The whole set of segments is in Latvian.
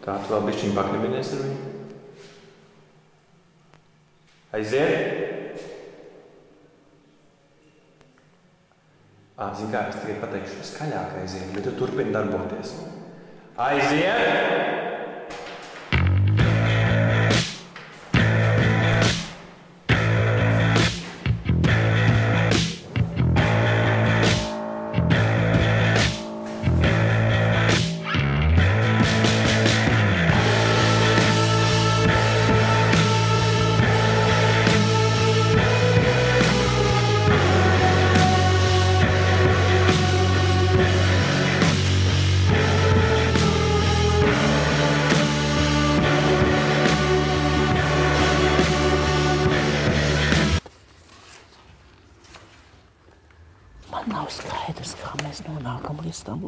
Tā, tu vēl bišķiņ paknebinies ar viņu? Aiziet! Zini kā, es tikai pateikšu skaļāk aiziet, bet tu turpini darboties. Aiziet! Līdz tam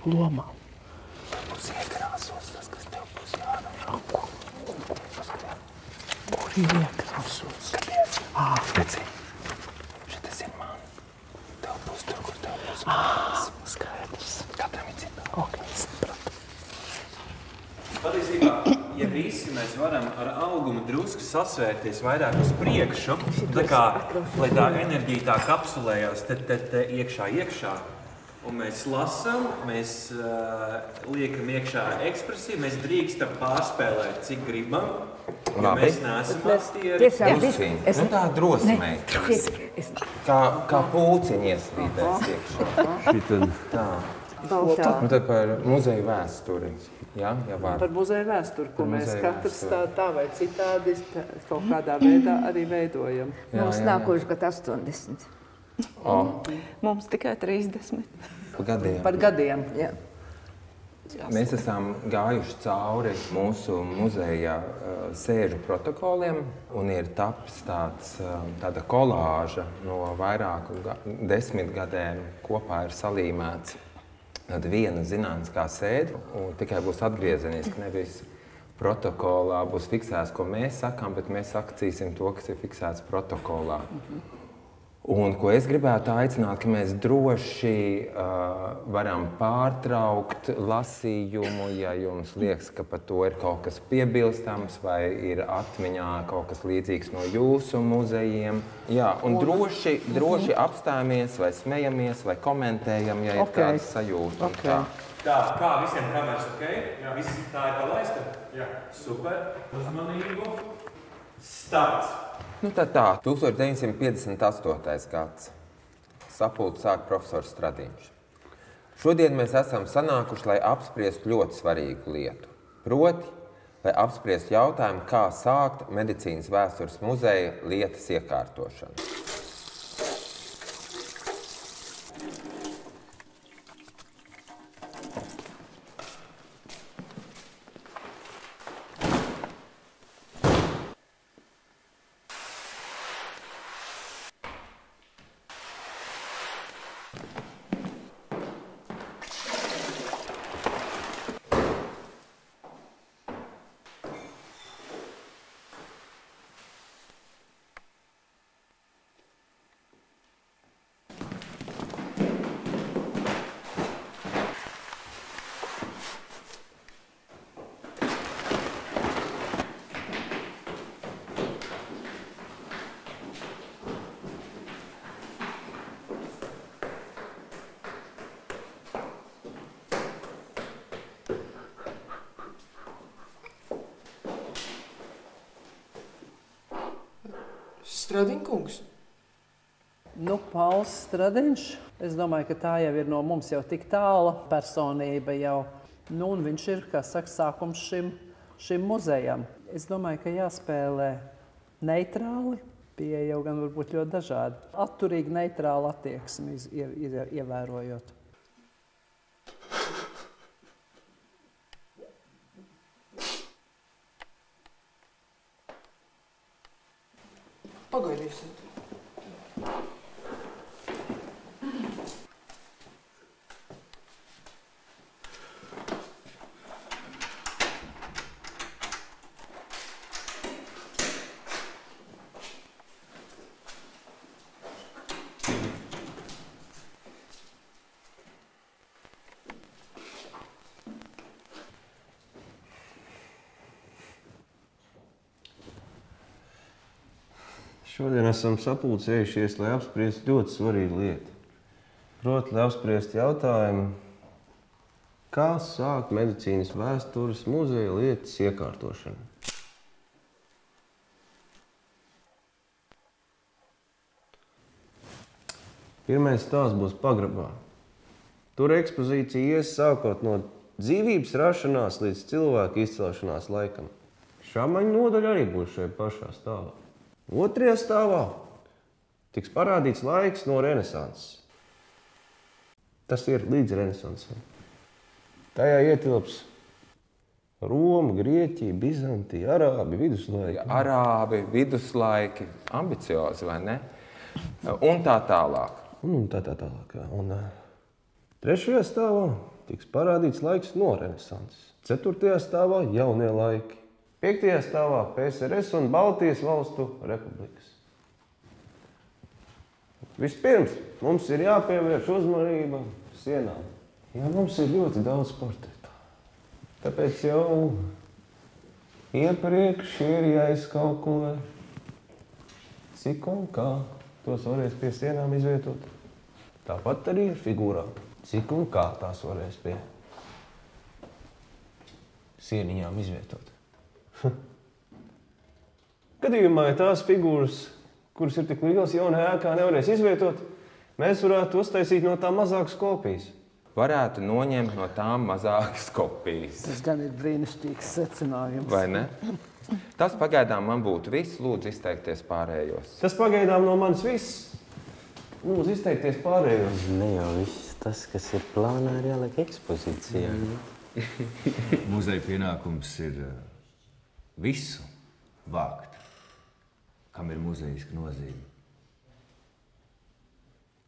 lomām. Būs iekrāsos tas, kas tev būs jādara. Kur ir iekrāsos? Skaties. Redzi. Šitas ir man. Tev būs tur, kur tev būs mans. Skaidrs. Katram ir cita. Ok, sapratu. Patiesībā, ja visi mēs varam ar augumu drusku sasvērties vairāk uz priekšu, tā kā, lai tā enerģija tā kapsulējās te iekšā. Un mēs lasām, mēs liekam iekšā ekspresiju, mēs drīkstam pārspēlēt, cik gribam, jo mēs neesam aktieri. Nu tā drosmēs. Kā pulciņi ieslīdēs iekšā. Tā. Nu tad par muzeju vēsturi. Jā, var. Par muzeju vēsturi, ko mēs katrs tā vai citādi kaut kādā veidā arī veidojam. Mums nākošu gadu 80. Mums tikai 30. Par gadiem. Jā. Mēs esam gājuši cauri mūsu muzeja sēžu protokoliem un ir tapis tāda kolāža no vairāku 10 gadiem kopā ir salīmēts viena zinātniskā sēde un tikai būs atgriezeniski, nevis protokolā būs fiksēts, ko mēs sakām, bet mēs akcīsim to, kas ir fiksēts protokolā. Un ko es gribētu aicināt, ka mēs droši varam pārtraukt lasījumu, ja jums liekas, ka par to ir kaut kas piebilstams vai ir atmiņā kaut kas līdzīgs no jūsu muzejiem. Jā, un droši apstājamies vai smejamies vai komentējam, ja ir kāds sajūta. Tā, kā visiem kameras, ok? Visi tā ir palaista? Jā. Super. Uzmanību. Starts. Nu tā, 1958. gads. Sapulci sāk profesors Stradiņš. Šodien mēs esam sanākuši, lai apspriestu ļoti svarīgu lietu. Proti, lai apspriestu jautājumu, kā sākt medicīnas vēstures muzeja lietas iekārtošanu. Stradiņkungs? Nu, Pauls Stradiņš. Es domāju, ka tā jau ir no mums jau tik tāla personība jau. Nu, un viņš ir, kā saka, sākums šim muzejam. Es domāju, ka jāspēlē neitrāli, pieeja jau gan varbūt ļoti dažādi. Atturīgi neitrāli attieksmi ievērojot. Pagaidīsiet. Šodien esam sapulcējušies, lai apspriestu ļoti svarīgu lietu. Proti, lai apspriestu jautājumu, kā sākt medicīnas vēstures muzeja lietas iekārtošanu. Pirmais stāsts būs pagrabā. Tur ekspozīcija ies sākot no dzīvības rašanās līdz cilvēku izcelšanās laikam. Šāmaņu nodaļa arī būs šajā pašā stāvā. Otrajā stāvā tiks parādīts laiks no renesanses. Tas ir līdz renesansai. Tajā ietilps Roma, Grieķija, Bizantija, Arābi, viduslaiki. Arābi, viduslaiki, ambiciozi, vai ne? Un tā tālāk. Un tā tālāk, jā. Un trešajā stāvā tiks parādīts laiks no renesanses. Ceturtajā stāvā jaunie laiki. Piektajā stāvā PSRS un Baltijas valstu republikas. Vispirms mums ir jāpievērš uzmanība sienām. Jā, mums ir ļoti daudz portretu. Tāpēc jau iepriekš ir jāizkalkulē, cik un kā tos varēs pie sienām izvietot. Tāpat arī ir figūrām, cik un kā tās varēs pie sieniņām izvietot. Gadījumā, ja tās figūras, kuras ir tik lielas, jaunajā ēkā nevarēs izvietot, mēs varētu uztaisīt no tām mazākas kopijas. Varētu noņemt no tām mazākas kopijas. Tas gan ir brīnišķīgs secinājums. Vai ne? Tas pagaidām man būtu viss. Lūdzu, izteikties pārējos. Tas pagaidām no manis viss. Lūdzu, izteikties pārējos. Ne jau viss tas, kas ir plānā, ir jāliek ekspozīcijā. Muzeja pienākums ir visu vākt, kam ir muzejiska nozīme.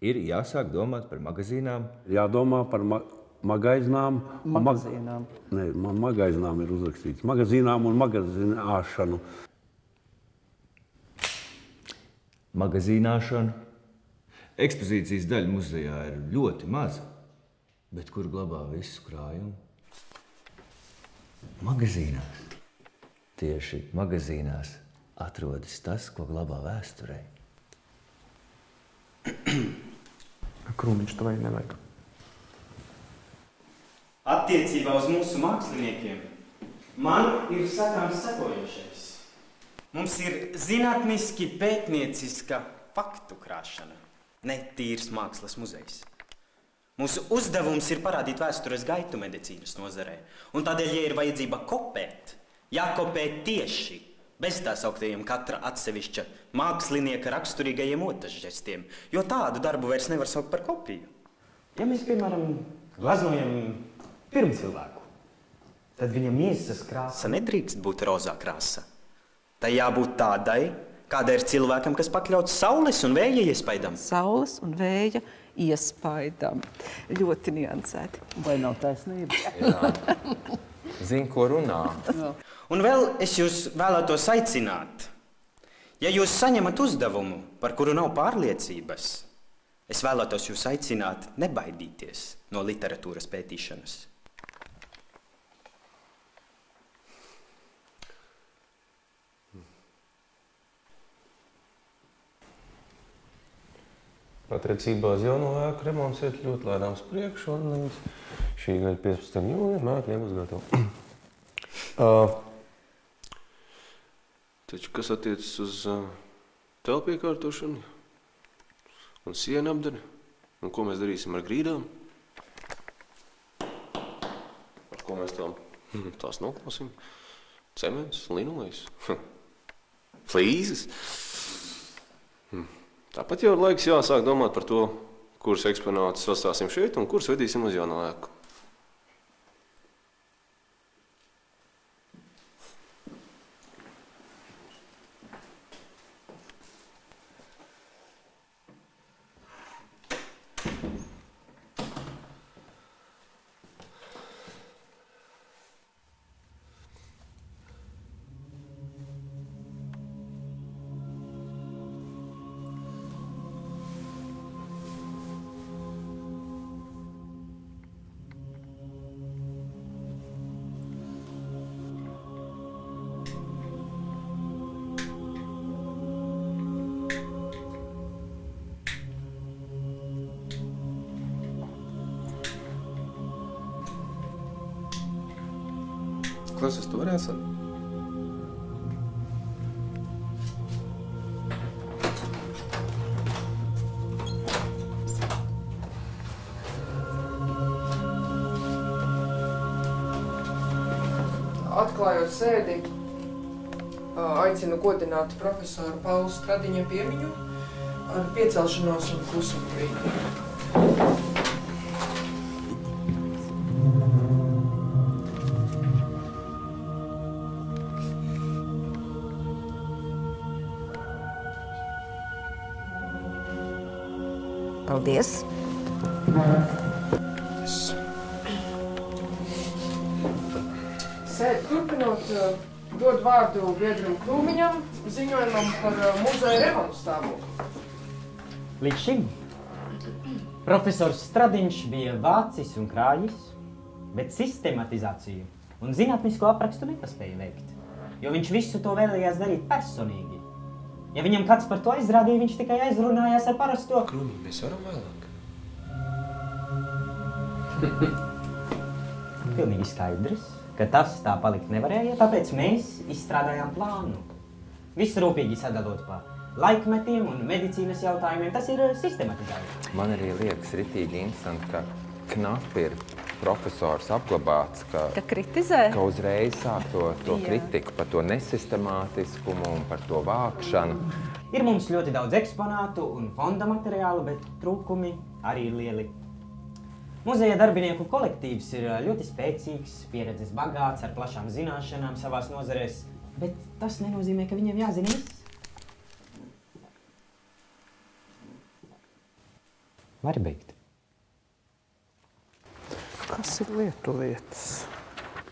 Ir jāsāk domāt par magazīnām. Jādomā par magazinām. Magazīnām. Nē, magazinām ir uzrakstīts. Magazīnām un magazināšanu. Magazīnāšanu. Ekspozīcijas daļa muzejā ir ļoti maza, bet kur glabā visu krājumu? Magazīnās. Tieši magazīnās atrodas tas, ko glabā vēsturē. Krūmiņš to vajag nevajag. Attiecībā uz mūsu māksliniekiem man ir sakāms sekojošais. Mums ir zinātniski pētnieciska faktu krāšana, ne tīrs mākslas muzejs. Mūsu uzdevums ir parādīt vēstures gaitu medicīnas nozarē, un tādēļ, ja ir vajadzība kopēt, jākopē tieši, bez tās augtajiem katra atsevišķa mākslinieka raksturīgajiem otažģestiem, jo tādu darbu vairs nevar saukt par kopiju. Ja mēs, piemēram, glaznojam pirmcilvēku, tad viņa miesas krāsa nedrīkst būt rozā krāsa. Tai jābūt tādai, kāda ir cilvēkam, kas pakļauts saules un vēja iespaidam. Saules un vēja iespaidam. Ļoti niansēti. Vai nav taisnība? Jā. Zini, ko runā. Jā. Un vēl es jūs vēlētos aicināt. Ja jūs saņemat uzdevumu, par kuru nav pārliecības, es vēlētos jūs aicināt nebaidīties no literatūras pētīšanas. Attiecībā uz jauno ēku remonts iet ļoti lēnāms priekšu, un līdz šī gada 15. jūlijam ēka nebūs gatava. Taču, kas attiecas uz telpu iekārtošanu un sienu apdari, un ko mēs darīsim ar grīdām? Ar ko mēs tās noklāsim? Cements, linolejs, flīzes. Tāpat jau ir laiks jāsāk domāt par to, kurus eksponātus atstāsim šeit un kurus vedīsim uz jauno ēku. Klausies, tu varētu sākt? Atklājot sēdi, aicinu godināt profesoru Paulu Stradiņa piemiņu ar piecelšanos un klusumu brīdi. Paldies! Sēdi turpinot, dod vārdu biedram Krūmiņam ziņojumam par muzeja remontu stāvokli. Līdz šim profesors Stradiņš bija vācis un krājis, bet sistematizāciju un zinātnisko aprakstu nepaspēja veikt, jo viņš visu to vēlējās darīt personīgi. Ja viņam kāds par to aizrādīja, viņš tikai aizrunājās ar parasto... Krūmiņ, mēs varam vēlāk. Pilnīgi skaidrs, ka tas tā palikt nevarēja, tāpēc mēs izstrādājām plānu. Visu rūpīgi sadalot pa laikmetiem un medicīnas jautājumiem, tas ir sistematizēts. Man arī liekas ritīgi interesanti, ka knapi ir profesors apglabāts, ka kritizē? Ka uzreiz sāk to kritiku par to nesistemātiskumu un par to vākšanu. Ir mums ļoti daudz eksponātu un fonda materiālu, bet trūkumi arī ir lieli. Muzeja darbinieku kolektīvs ir ļoti spēcīgs, pieredzes bagāts, ar plašām zināšanām savās nozarēs, bet tas nenozīmē, ka viņiem jāzina viss. Vari beigt. Kas ir lietuvietis?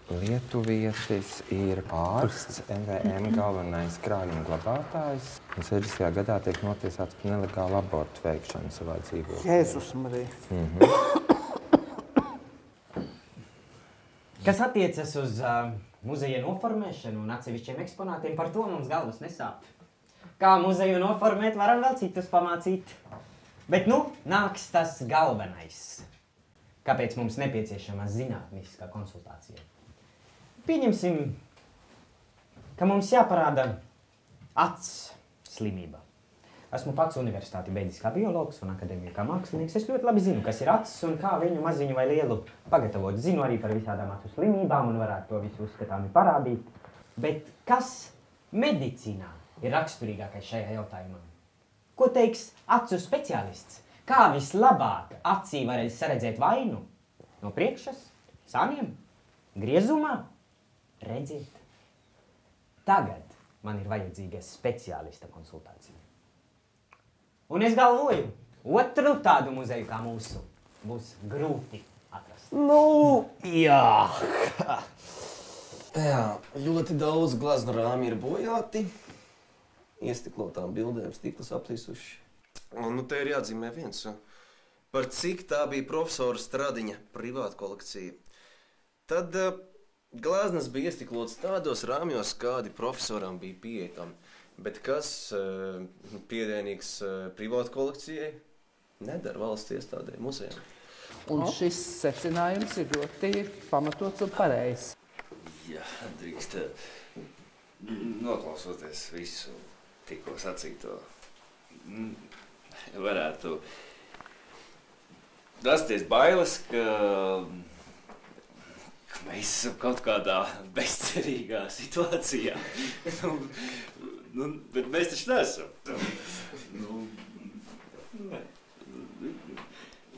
Lietuvietis ir ārsts, MVM galvenais krājuma glabātājs. 60. gadā tiek notiesāts par nelegālu abortu veikšanu savā dzīvoklī. Jēzus Marija. Kas attiecas uz muzeja noformēšanu un atsevišķiem eksponātiem, par to mums galvas nesāp. Kā muzeju noformēt, varam vēl citus pamācīt. Bet nu, nāks tas galvenais. Kāpēc mums nepieciešama zinātniskā konsultācija? Pieņemsim, ka mums jāparāda acs slimība. Esmu pats universitāti beidzis kā biologs un akadēmiju kā mākslinieks. Es ļoti labi zinu, kas ir acs un kā viņu maziņu vai lielu pagatavot. Zinu arī par visādām acu slimībām un varētu to visu uzskatāmi parādīt. Bet kas medicīnā ir raksturīgākais šajā jautājumā? Ko teiks acu speciālists? Kā vislabāk acī varēs saredzēt vainu? No priekšas, saniem, griezumā? Redziet. Tagad man ir vajadzīga speciālista konsultācija. Un es galvoju, otru tādu muzeju kā mūsu būs grūti atrast. Nu, jā. Jā, ļoti daudz glaznu rāmi ir bojāti. Iestiklotām bildēm stiklas aptīsuši. Un nu te ir jāatzīmē viens, par cik tā bija profesora Stradiņa privāta kolekcija. Tad glaznas bija iestiklotas tādos rāmjos, kādi profesoram bija pieejami. Bet kas piedienīgs privāta kolekcijai nedara valsts iestādē muzejām. Un šis secinājums ir ļoti pamatots un pareizs. Jā, drīkst noklausoties visu tikko sacīto. Varētu rasties bailes, ka mēs esam kaut kādā bezcerīgā situācijā. Bet mēs taču neesam.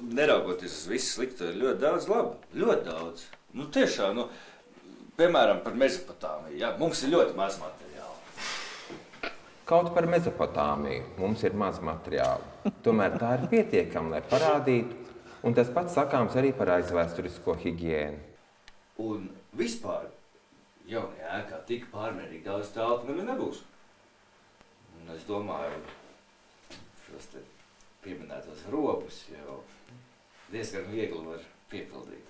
Neraugoties uz visu slikto, ir ļoti daudz laba. Ļoti daudz. Tiešām, piemēram, par Mezopotāmiju. Jā, mums ir ļoti maz materiāla. Kaut par Mezopotāmiju mums ir maz materiāla. Tomēr tā ir pietiekama, lai parādītu. Un tas pats sakāms arī par aizvēsturisko higiēnu. Un vispār jaunajā ēkā tik pārmērīgi daudz telpu nemaz nebūs. Un es domāju, šos te pieminētos robus jau diezgan viegli var piepildīt.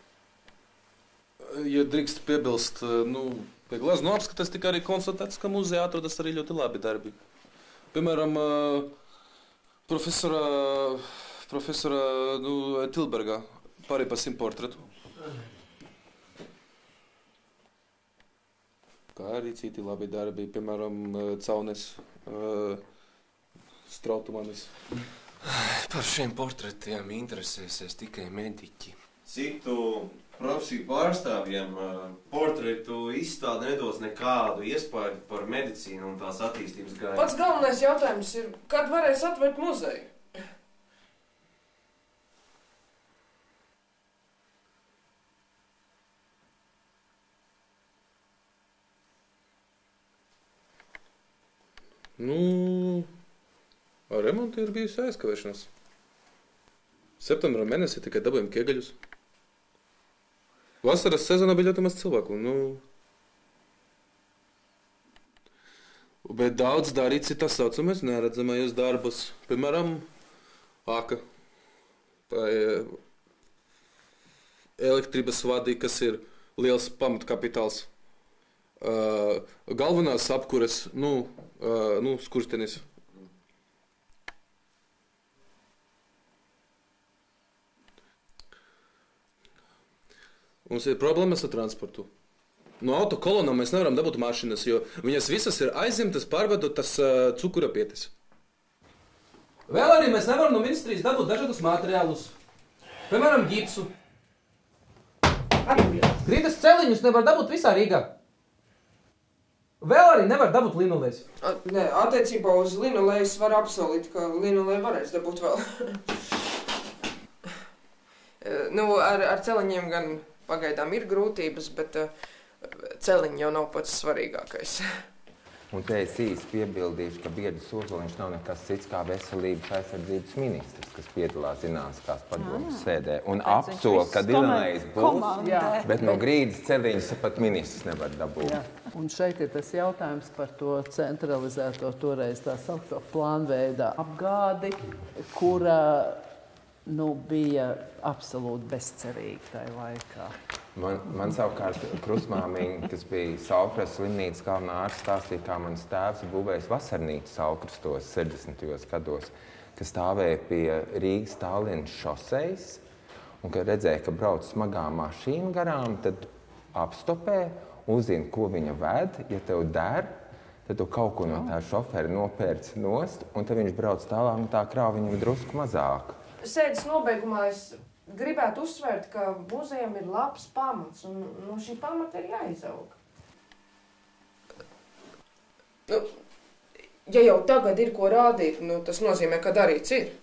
Ja drīkst piebilst, pie glaznu apskates tika arī konstatēts, ka muzejā atrodas arī ļoti labi darbi. Piemēram, profesora Tilberga pārī par 100 portretu. kā arī citi labi darbi, piemēram, Caunes, Strautumanis. Par šiem portretiem interesēsies tikai mediķi. Citu profesiju pārstāvjiem portretu izstāde nedos nekādu iespēju par medicīnu un tās attīstības gaitu. Pats galvenais jautājums ir, kad varēs atvērt muzeju? Nu, ar remontu ir bijusi aizkavēšanās. Septembrā mēnesī tikai dabūjam kiegaļus. Vasaras sezonā bija ļoti maz cilvēku. Bet daudz darīts ir tā saucamais neredzamais darbus. Piemēram, āka. Elektrības vadi, kas ir liels pamatkapitāls. Galvenās apkures, skurstenis. Mums ir problēmas ar transportu. No autokolonām mēs nevaram dabūt mašīnas, jo viņas visas ir aizimtas, pārvedotas cukura pietes. Vēl arī mēs nevaram no ministrijas dabūt dažādus materiālus. Piemēram, ģipsu. Grīdas celiņus nevar dabūt visā Rīgā. Vēl arī nevar dabūt linolejus. Nē, attiecībā uz linolejus var apsolīt, ka linoleju varēs dabūt vēl. Ar celiņiem gan pagaidām ir grūtības, bet celiņi jau nav pats svarīgākais. Un te es īsti piebildīšu, ka Biedrs Ozoliņš nav nekas cits kā veselības aizsardzības ministrs, kas piedalās zinātniskās padomes sēdē. Un apsola, ka linolejs būs, bet no grīdas celiņas pat ministrs nevar dabūt. Jā. Un šeit ir tas jautājums par to centralizēto toreiz tā saukto plānveidā apgādi, kura bija absolūti bezcerīga tajā laikā. Man savukārt krustmāmiņa, kas bija Saulkrastas slimnīcas galvenā ārsta, stāstīja, kā mans tēvs būvējis vasarnīcu Saulkrastos 60. gados, kas stāvēja pie Rīgas Tallinas šosejas, un kad redzēja, ka brauc smagā mašīna garām, tad apstopē, uzzina, ko viņa ved. Ja tev der, tad tu kaut ko no tā šoferi nopērci nost, un tad viņš brauc tālāk, un tā krāva viņam drusku mazāk. Sēdes nobeigumā es gribētu uzsvērt, ka muzejam ir labs pamats, un no šī pamata ir jāizaug. Ja jau tagad ir ko rādīt, tas nozīmē, ka darīts ir.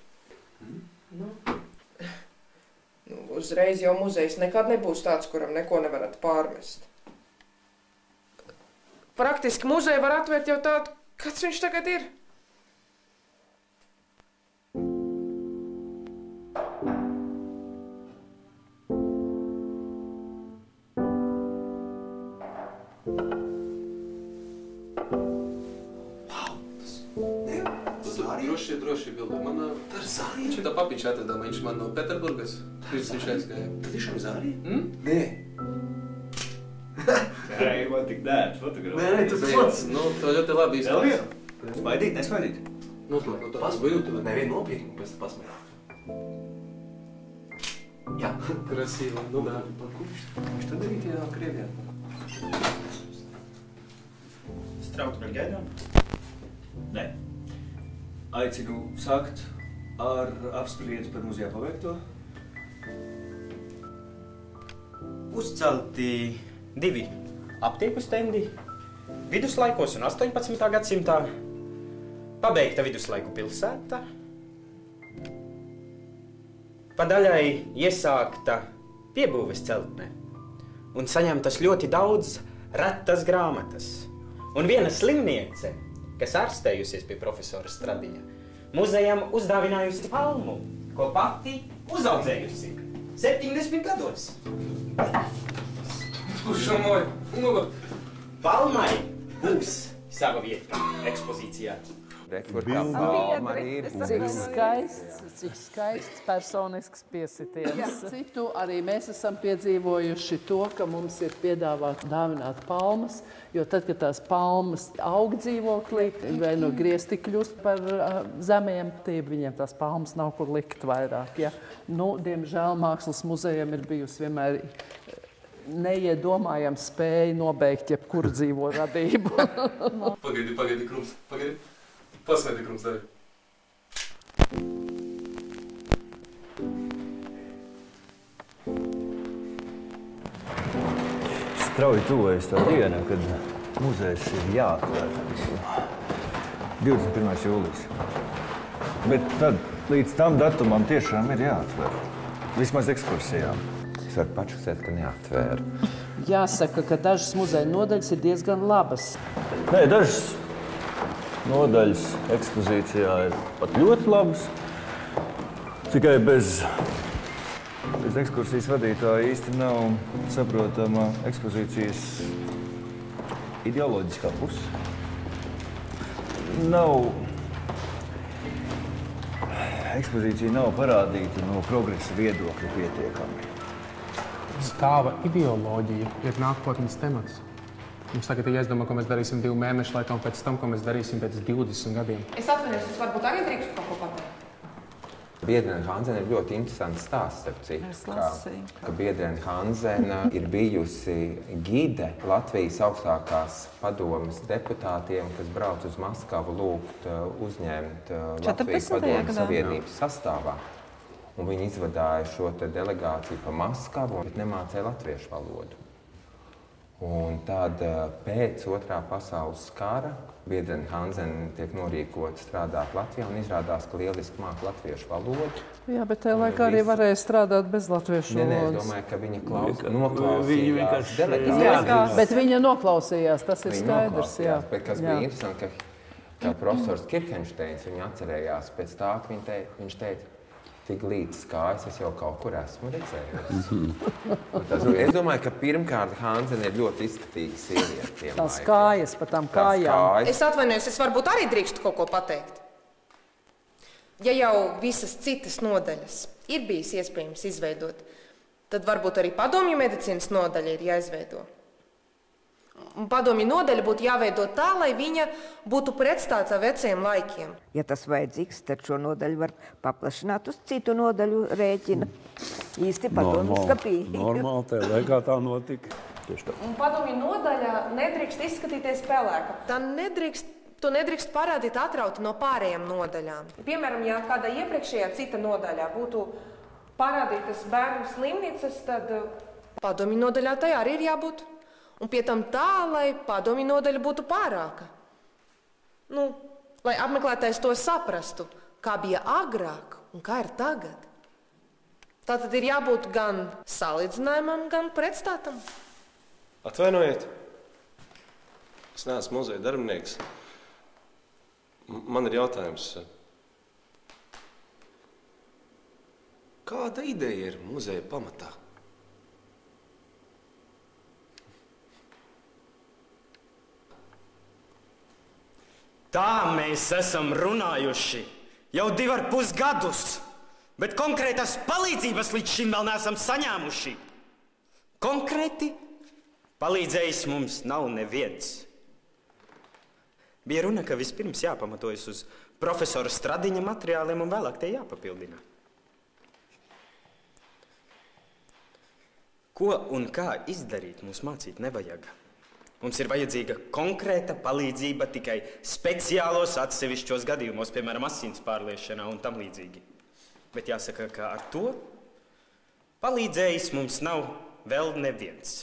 Uzreiz jau muzejs nekad nebūs tāds, kuram neko nevarat pārmest. Praktiski muzeju var atvērt jau tādu, kāds viņš tagad ir. Droši bildi. Man šitā papiņš atradā, viņš man no Peterburgas. Pirms viņš aizgāja. Tu tiešām zārīji? Nē. Ei, man tik dērt fotografēt. Nē, tas pats. Tā ļoti labi izskatās. Smaidīt, nesmaidīt? Pasmējūt. Nē, vien nopietni, pēc tam pasmējāt. Jā. Krasīvi. Viņš tad darīt, jā, Krievijā. Strautu vēl gaidām? Nē. Aicinu sākt ar apspriedi par muzejā paveikto. Uzcelti 2 aptieku stendi viduslaikos un 18. gadsimtā, pabeigta viduslaiku pilsēta, pa daļai iesākta piebūves celtne un saņemtas ļoti daudz retas grāmatas. Un viena slimniece, kas ārstējusies pie profesora Stradiņa, muzejam uzdāvinājusi palmu, ko pati uzaudzējusi 70 gados. Šamoja! Palmai būs sava vieta ekspozīcijā. Cik skaists personisks piesitiens. Citu arī mēs esam piedzīvojuši to, ka mums ir piedāvāts dāvināt palmas, jo tad, kad tās palmas aug dzīvoklī, vai no griezti kļūst par zemiem, viņiem tās palmas nav kur likt vairāk. Ja? Diemžēl Mākslas muzejam ir bijusi vienmēr neiedomājami spēja nobeigt jebkuru dzīvo radību. Pagaidi, Krums, pagaidi. Pasveidi, Krums, tevi. Strauji tuvojas tā diena, kad muzejs ir jāatver. 21. jūlijas. Bet tad līdz tam datumam tiešām ir jāatver. Vismaz ekskursijām. Es varu pačuksēt, ka neatvēra. Jāsaka, ka dažas muzeja nodaļas ir diezgan labas. Nē, dažas nodaļas ekspozīcijā ir pat ļoti labas. Tikai bez ekskursijas vadītāja īsti nav saprotama ekspozīcijas ideoloģiskā puse. Ekspozīcija nav parādīta no progresa viedokļa pietiekami. Stāva ideoloģija ir nākotnes temats. Mums tagad ir jāizdomā, ko mēs darīsim 2 mēnešu laikā, un pēc tam, ko mēs darīsim pēc 20 gadiem. Es atvainojos, es varbūt arī drīkstu kaut ko pateikt. Biedrene Hanzena ir ļoti interesants stāsts, starp citu. Es lasīju. Ka Biedrene Hanzena ir bijusi gide Latvijas augstākās padomes deputātiem, kas brauc uz Maskavu lūgt uzņemt Latvijas padomes savienības sastāvā. Un viņi izvadāja šo delegāciju pa Maskavu, bet nemācēja latviešu valodu. Un tad pēc Otrā pasaules kara Biedrene Hanzena tiek norīkota strādāt Latvijā un izrādās, ka lieliski māca latviešu valodu. Jā, bet tajā laikā arī varēja strādāt bez latviešu valodas. Nē, es domāju, ka viņa noklausījās delegācijas. Bet viņa noklausījās, tas ir skaidrs. Jā. Bet kas bija interesanti, ka profesors Kirkensteins viņu atcerējās pēc tā, ka viņš teica, tik līdz kājas es jau kaut kur esmu redzējusi. Es domāju, ka pirmkārt Hanzena ir ļoti izskatīga sieviete. Tās kājas pa tām kājām. Es atvainojos, es varbūt arī drīkstu kaut ko pateikt. Ja jau visas citas nodaļas ir bijis iespējams izveidot, tad varbūt arī padomju medicīnas nodaļa ir jāizveido. Un padomju nodaļa būtu jāveido tā, lai viņa būtu pretstātā veciem laikiem. Ja tas vajadzīgs, tad šo nodaļu var paplašināt uz citu nodaļu rēķina. Īsti padomju pieeja. Normāli, tajā laikā tā notika. Tieši tā. Un padomju nodaļa nedrīkst izskatīties pelēka. To nedrīkst parādīt atrauti no pārējām nodaļām. Piemēram, ja kādā iepriekšējā cita nodaļā būtu parādītas bērnu slimnīcas, tad padomju nodaļā tajā arī ir jābūt. Un pie tam tā, lai padomju nodaļa būtu pārāka. Lai apmeklētājs to saprastu, kā bija agrāk un kā ir tagad. Tātad ir jābūt gan salīdzinājumam, gan pretstātam. Atvainojiet, es neesmu muzeja darbinieks. Man ir jautājums. Kāda ideja ir muzeja pamatā? Tā mēs esam runājuši jau 2,5 gadus, bet konkrētas palīdzības līdz šim vēl neesam saņēmuši. Konkrēti palīdzējis mums nav neviens. Bija runa, ka vispirms jāpamatojas uz profesora Stradiņa materiāliem un vēlāk tie jāpapildina. Ko un kā izdarīt mums mācīt nevajag. Mums ir vajadzīga konkrēta palīdzība tikai speciālos atsevišķos gadījumos, piemēram, asins pārliešanā un tam līdzīgi. Bet jāsaka, ka ar to palīdzējis mums nav vēl neviens.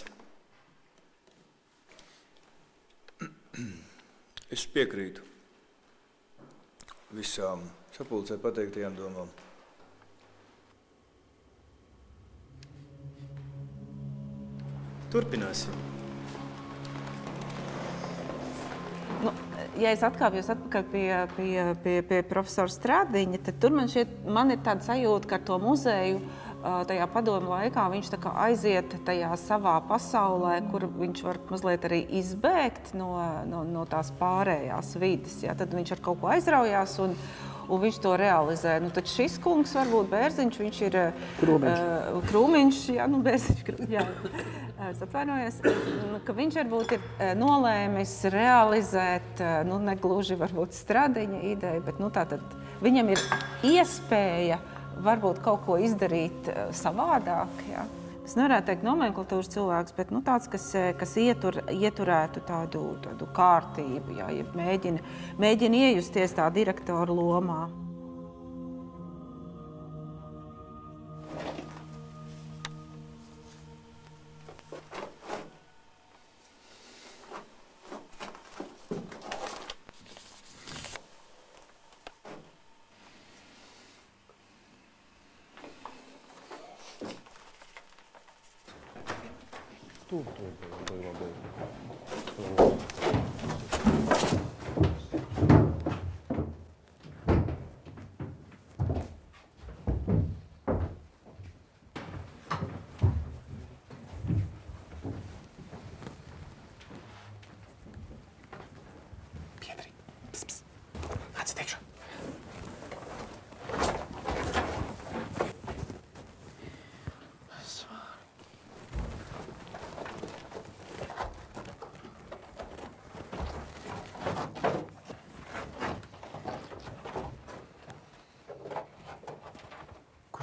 Es piekrītu visām sapulcē pateiktajām domām. Turpināsim. Ja es atkāpjos atpakaļ pie profesora Stradiņa, tad tur man ir tāda sajūta, ka ar to muzeju tajā padomu laikā viņš tā kā aiziet tajā savā pasaulē, kur viņš var mazliet arī izbēgt no tās pārējās vides. Ja? Tad viņš ar kaut ko aizraujās un viņš to realizē. Tad šis kungs, varbūt Bērziņš, viņš ir Krūmiņš, jā, Bērziņš, jā. Es atvainojos, ka viņš varbūt ir nolēmis realizēt, negluži varbūt Stradiņa ideju, bet tātad viņam ir iespēja varbūt kaut ko izdarīt savādāk. Ja? es nevarētu teikt nomenklatūras cilvēks, bet tāds, kas ieturētu tādu kārtību, ja mēģina iejusties tā direktora lomā.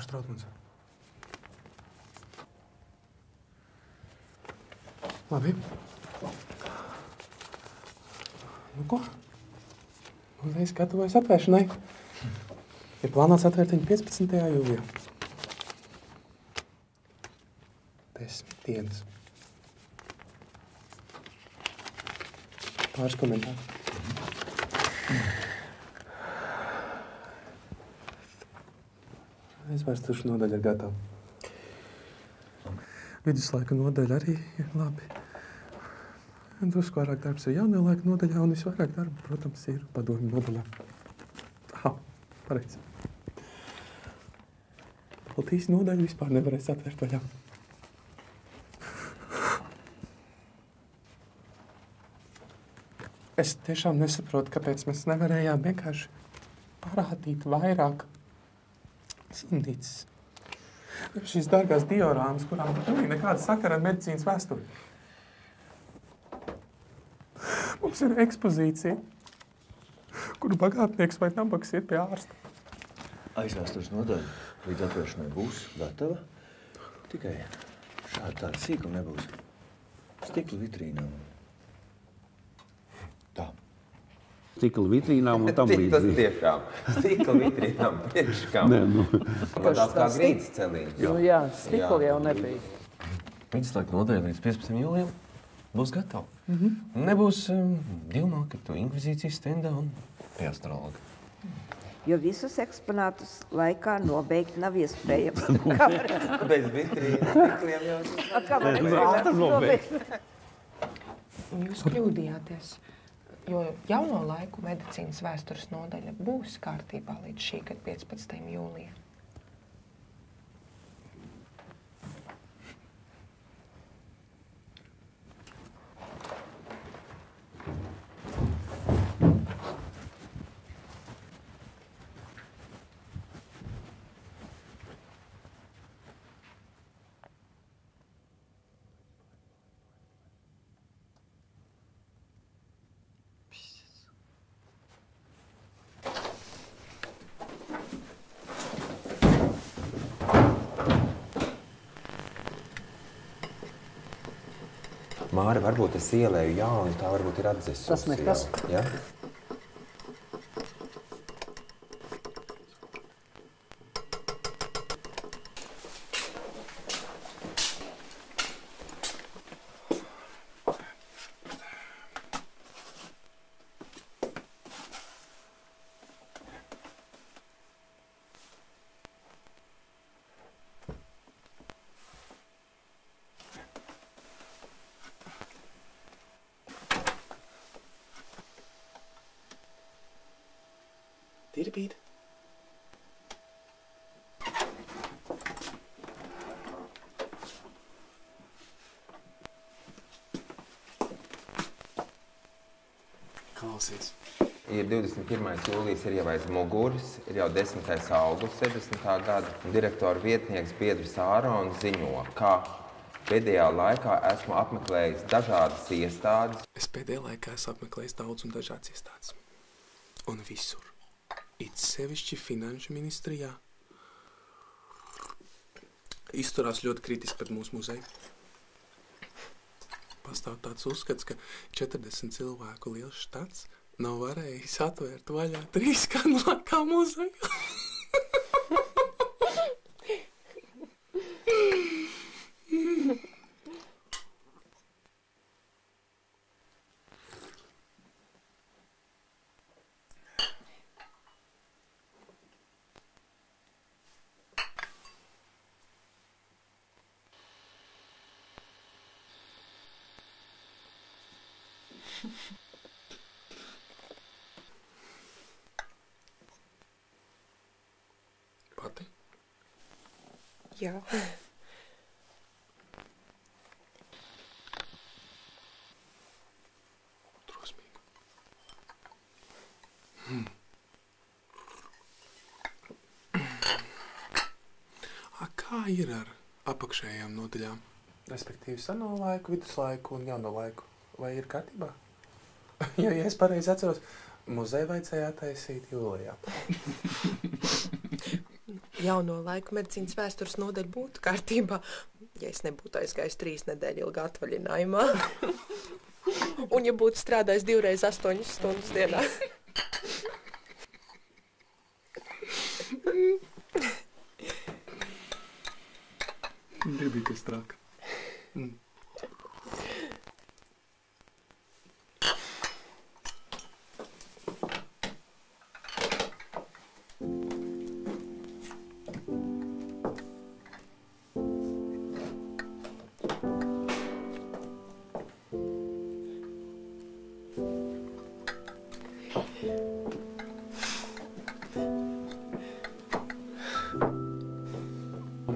Trautmans. Labi. Nu ko? Uzreiz gatavojas atvēršanai. Ir plānots atvērt viņu 15. jūlijā. 10 dienas. Pāris komentāri. Vēstures nodaļa ir gatava. Viduslaika nodaļa arī ir labi. Drusku vairāk darbs ir jaunajā laika nodaļā, un visvairāk darba, protams, ir padomju nodaļā. Pareizi. Baltijas nodaļu vispār nevarēs atvērt vaļā. Es tiešām nesaprotu, kāpēc mēs nevarējām vienkārši parādīt vairāk simtītes. Šīs dārgās diorāmas, kurām pilnīgi nekāda sakara ar medicīnas vēsturi. Mums ir ekspozīcija, kuru bagātnieks vai nabaks iet pie ārsta. Aizvēstures nodaļa līdz atvēršanai būs gatava. Tikai šādi tāda sīkuma nebūs. Stikla vitrīnām. Tā. Stikla vitrīnām un tam līdzīgi. Tas tiešām. Stikla vitrīnām priekškām. Tāds kā grīdas celīns. Jā, stikla jau nebija. Viduslaika nodaļa līdz 15. jūlijam būs gatava. Nebūs divnākatu inkvizīcijas stendā un pie astrologa. Jo visus eksponātus laikā nobeigt nav iespējams. Bez vitrīnas stikliem jau. Kā var nobeigt? Jūs kļūdījāties. Jo jauno laiku medicīnas vēstures nodaļa būs kārtībā līdz šī gada 15. jūlijā. Māri, varbūt es ielēju jaunu, tā varbūt ir atdzesusi. Tas nekas. Ja? Tirpīt. Klausies. Ir 21. jūlijas, ir jau aiz muguras, ir jau 10. augusts 70. gada. Direktora vietnieks Biedrs Ārons ziņo, ka pēdējā laikā esmu apmeklējis dažādas iestādes. Es pēdējā laikā esmu apmeklējis daudz un dažādas iestādes. Un visur. It sevišķi finanšu ministrijā izturās ļoti kritiski pret mūsu muzeju. Pastāv tāds uzskats, ka 40 cilvēku liels štats nav varējis atvērt vaļā 3 gadu laikā muzeju. Pati? Jā. Drosmīgi. Kā ir ar apakšējām nodaļām? Respektīvi seno laiku, viduslaiku un jauno laiku. Vai ir kārtībā? Jo, ja es pareizi atceros, muzeju vajadzēja attaisīt jūlijā. Jauno laiku medicīnas vēstures nodaļa būtu kārtībā, ja es nebūtu aizgājis 3 nedēļu ilgā atvaļinājumā. Un ja būtu strādājis 2 reizes 8 stundas dienā. Nebija kas traka.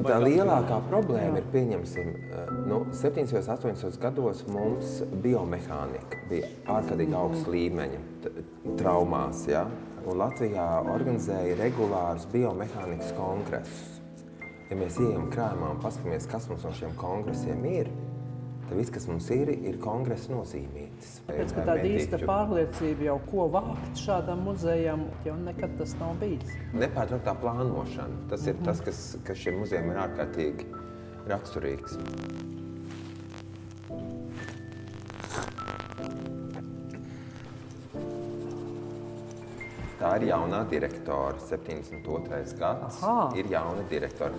Tā lielākā problēma ir, pieņemsim, 7. un 8. gados mums biomehānika bija ārkārtīgi augsta līmeņa traumās, ja? Un Latvijā organizēja regulārus biomehānikas kongresus. Ja mēs ieejam krājumā un paskatāmies, kas mums no šiem kongresiem ir, tad viss, kas mums ir kongresa nozīmītas. Tāpēc, ka tāda īsta pārliecība jau, ko vākt šādam muzejam, jau nekad tas nav bijis. Nepārtrauktā plānošana. Tas ir tas, kas šiem muzejiem ir ārkārtīgi raksturīgs. Tā ir jaunā direktora, 72. gads. Ir jauna direktora.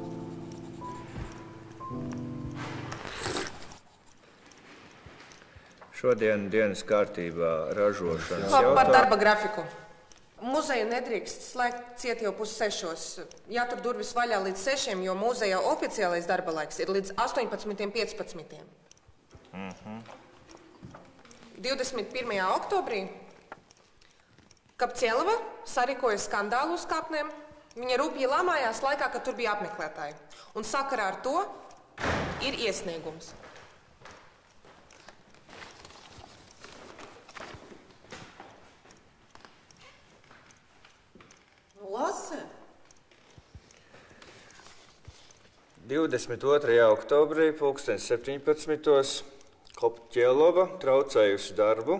Šodien dienas kārtībā ražošanas Par darba grafiku. Muzeju nedrīkst slēgt ciet jau 5:30. Jātur durvis vaļā līdz 6, jo muzeja oficiālais darba laiks ir līdz 18:15. 21. oktobrī Kapcielava sarīkoja skandālu uz kāpnēm. Viņa rupji lamājās laikā, kad tur bija apmeklētāji. Un sakarā ar to ir iesniegums. Lasi. 22. oktobrī 17. Kopķielova traucējusi darbu,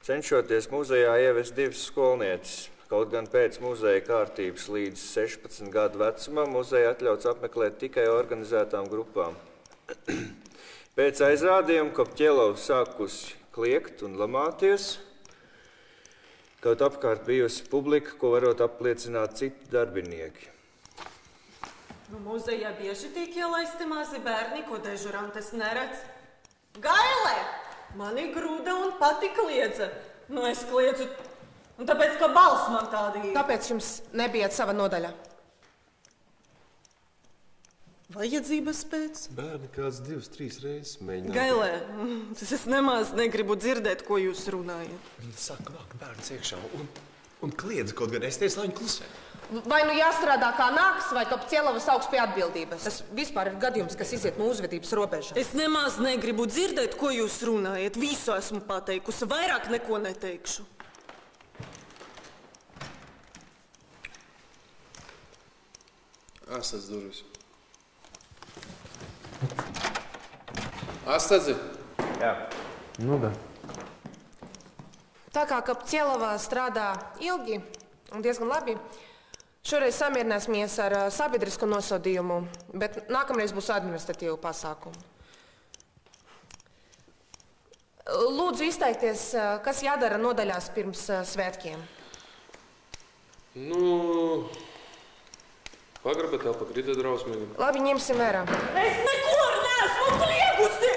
cenšoties muzejā ievest 2 skolnieces. Kaut gan pēc muzeja kārtības līdz 16 gadu vecumam muzeja atļauts apmeklēt tikai organizētām grupām. Pēc aizrādījuma Kopķielova sākusi kliegt un lamāties, kaut apkārt bijusi publika, ko varot apliecināt citi darbinieki. Muzejā bieži tiek ielaisti mazi bērni, ko dežurantes neredz. Gailē! Mani grūda un pati kliedza. Es kliedzu, un tāpēc, ka balss man tāda ir. Kāpēc jums nebijat sava nodaļa? Vajadzības pēc? Bērni kāds 2-3 reizes mēģināja. Gailē, es nemaz negribu dzirdēt, ko jūs runājat. Viņa saka, nāk bērns iekšā un kliedz, kaut gan es teicu, lai viņa klusē. Vai nu jāstrādā kā nāks, vai Kopķielava sauks pie atbildības. Tas vispār ir gadījums, kas iziet no uzvedības robežām. Es nemaz negribu dzirdēt, ko jūs runājat. Visu esmu pateikusi, vairāk neko neteikšu. Astadz durvis. Astadzi? Jā. Nu da. Tā kā Kopķielava strādā ilgi un diezgan labi, Šoreiz samierināsimies ar sabiedrisku nosodījumu, bet nākamreiz būs administratīva pasākuma. Lūdzu izteikties, kas jādara nodaļās pirms svētkiem. Nu, pagraba telpa grida drausmīgi. Labi, ņemsim vērā. Es nekur neesmu kliegusi!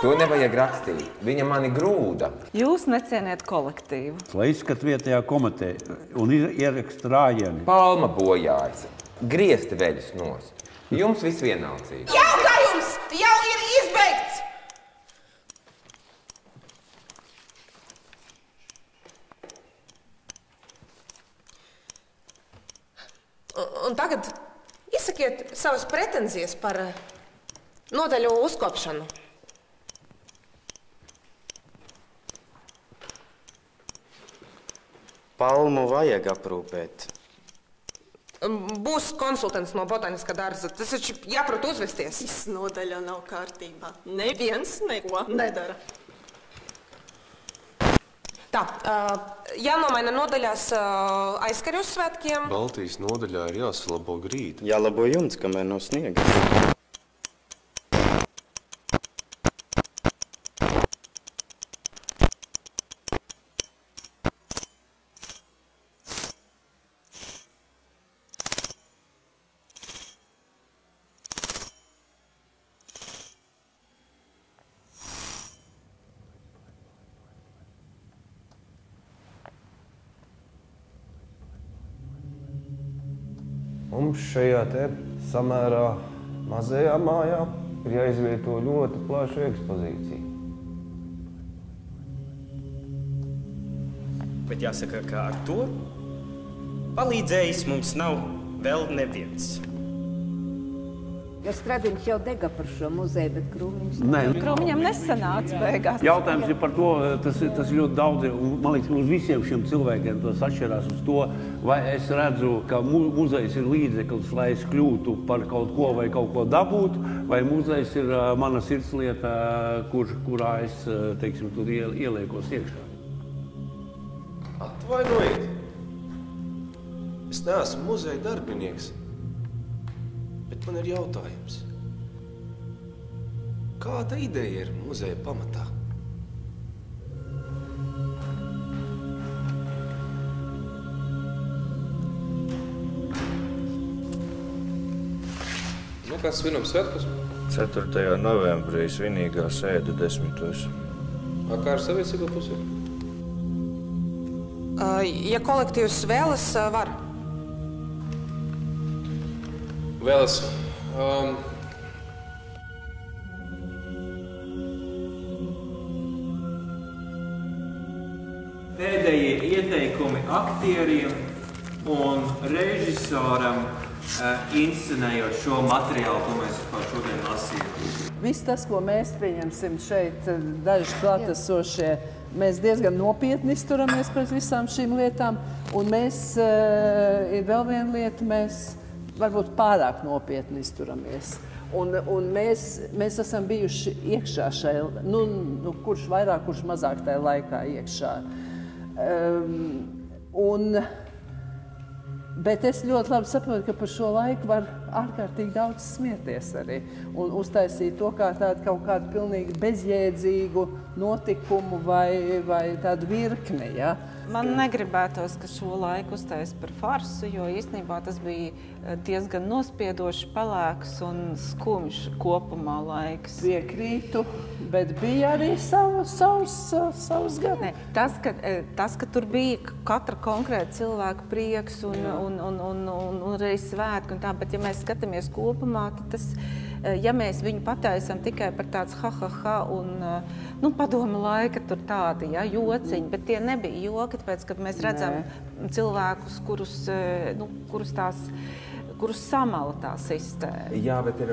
To nevajag rakstīt. Viņa mani grūda. Jūs necieniet kolektīvu. Lai izskat vietējā komiteja un ieraksta rājieni. Palma bojājas. Griezti veļus nost. Jums viss vienaldzīgi. Jautājums jau ir izbeigts! Un tagad izsakiet savas pretenzijas par nodaļu uzkopšanu. Palmu vajag aprūpēt. Būs konsultants no botāniskā dārza. Tas taču jāprot uzvesties. Viss nodaļā nav kārtībā. Neviens neko nedara. Tā, jānomaina nodaļās aizskari uz svētkiem. Baltijas nodaļā ir jāsalabo grīda. Jālabo jumts, kamēr nav sniega. Mums šajā te samērā mazajā mājā ir jāizvieto ļoti plaša ekspozīcija. Bet jāsaka, ka ar to palīdzējis mums nav vēl neviens. Jo Stradiņš jau dega par šo muzeju, bet Krūmiņš... Nē. Krūmiņam nesanāca beigās. Jautājums ir par to, tas ir ļoti daudz, un man liekas, uz visiem šiem cilvēkiem tas atšķirās uz to, vai es redzu, ka muzejs ir līdzeklis, lai es kļūtu par kaut ko vai kaut ko dabūtu, vai muzejs ir mana sirdslieta, kurā es, teiksim, tur ieliekos iekšā. Atvainojiet! Es neesmu muzeja darbinieks. Bet man ir jautājums. Kāda ideja ir muzeja pamatā? Nu, kā svinam svētkus? 4. novembrī svinīgā sēde 10. Kā ar saviesību pusi? Ja kolektīvs vēlas, var. Vēlas. Pēdējie ieteikumi aktieriem un režisoram inscenējot šo materiālu, ko mēs šodien lasījām. Viss tas, ko mēs pieņemsim šeit, daži klātesošie, mēs diezgan nopietni izturamies pret visām šīm lietām. Un mēs, ir vēl viena lieta, mēs varbūt pārāk nopietni izturamies. Un mēs esam bijuši iekšā šajā, kurš vairāk, kurš mazāk tajā laikā iekšā. Bet es ļoti labi saprotu, ka par šo laiku var ārkārtīgi daudz smieties arī un uztaisīt to kā tādu kaut kādu pilnīgi bezjēdzīgu notikumu vai tādu virkni, ja? Man negribētos, ka šo laiku uztais par farsu, jo īstenībā tas bija diezgan nospiedošs, pelēks un skumjš kopumā laiks. Piekrītu, bet bija arī savs gadi. Tas, ka tur bija katra konkrēta cilvēka prieks un arī svētki un tā, bet ja mēs skatāmies kopumā, tad tas, ja mēs viņu pataisam tikai par tāds ha un padoma laika tur tādi, ja, jociņi, bet tie nebija joki, tāpēc, ka mēs redzam cilvēkus, kurus samala tā sistēma. Jā, bet ir,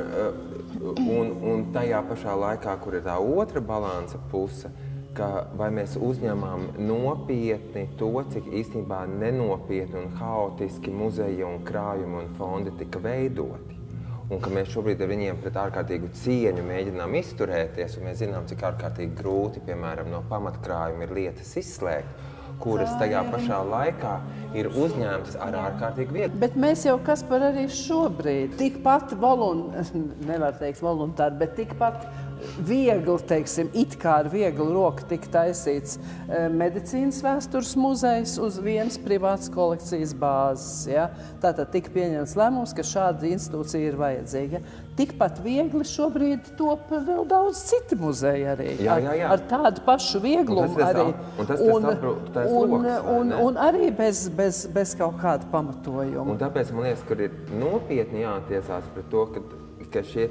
un tajā pašā laikā, kur ir tā otra balansa puse, ka vai mēs uzņemam nopietni to, cik īstenībā nenopietni un haotiski muzeji un krājumi un fondi tika veidoti. Un ka mēs šobrīd ar viņiem pret ārkārtīgu cieņu mēģinām izturēties, un mēs zinām, cik ārkārtīgi grūti, piemēram, no pamatkrājuma ir lietas izslēgt. kuras tajā pašā laikā ir uzņēmtas ar ārkārtīgi viegli. Bet mēs jau, Kaspar, arī šobrīd tikpat nevar teikt voluntāri, bet tikpat viegli, teiksim, it kā ar vieglu roku tika taisīts medicīnas vēstures muzejs uz vienas privātas kolekcijas bāzes. Ja? Tātad tika pieņemts lēmums, ka šāda institūcija ir vajadzīga. Tikpat viegli šobrīd top vēl daudz citi muzeji arī. Jā. Ar tādu pašu vieglumu arī. Un arī bez kaut kāda pamatojuma. Un tāpēc man liekas, ka ir nopietni jātiesās pret to, ka šie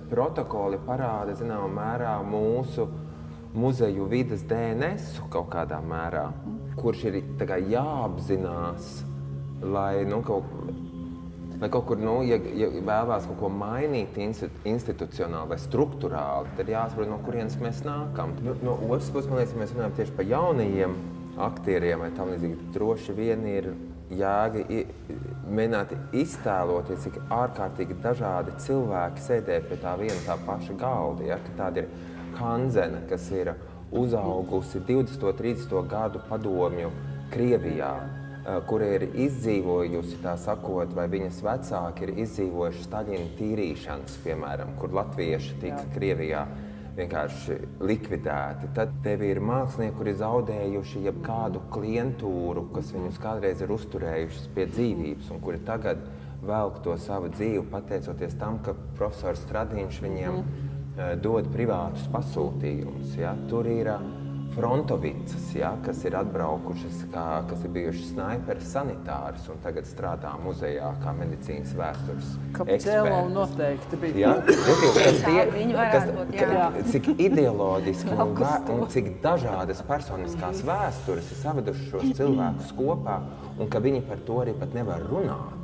protokoli parāda, zināmā mērā, mūsu muzeju vides DNS kaut kādā mērā, kurš ir jāapzinās, lai kaut kur, ja vēlās kaut ko mainīt institucionāli vai struktūrāli, tad jāsaprot, no kurienes mēs nākam. No otras puses, man liekas, ja mēs runājam tieši par jaunajiem aktieriem vai tam līdzīgi, droši vien ir jēga mēģināt iztēloties, cik ārkārtīgi dažādi cilvēki sēdē pie tā viena tā paša galda. Ja? Tāda ir Hanzena, kas ir uzaugusi 20. 30. gadu padomju Krievijā, kura ir izdzīvojusi, tā sakot, vai viņas vecāki ir izdzīvojuši Staļina tīrīšanas, piemēram, kur latvieši tika Krievijā vienkārši likvidēti. Tad tev ir mākslinieki, kuri zaudējuši jebkādu klientūru, kas viņus kādreiz ir uzturējušas pie dzīvības un kuri tagad velk to savu dzīvi, pateicoties tam, ka profesors Stradiņš viņiem dod privātus pasūtījumus. Ja? Tur ir Frontovicas, ja? Kas ir atbraukušas, kas ir bijušas snaiperis sanitāris un tagad strādā muzejā kā medicīnas vēstures eksperti. Noteikti bija. Ja? Cik ideoloģiski un cik dažādas personiskās vēstures ir savedušas šos cilvēkus kopā un ka viņi par to arī pat nevar runāt.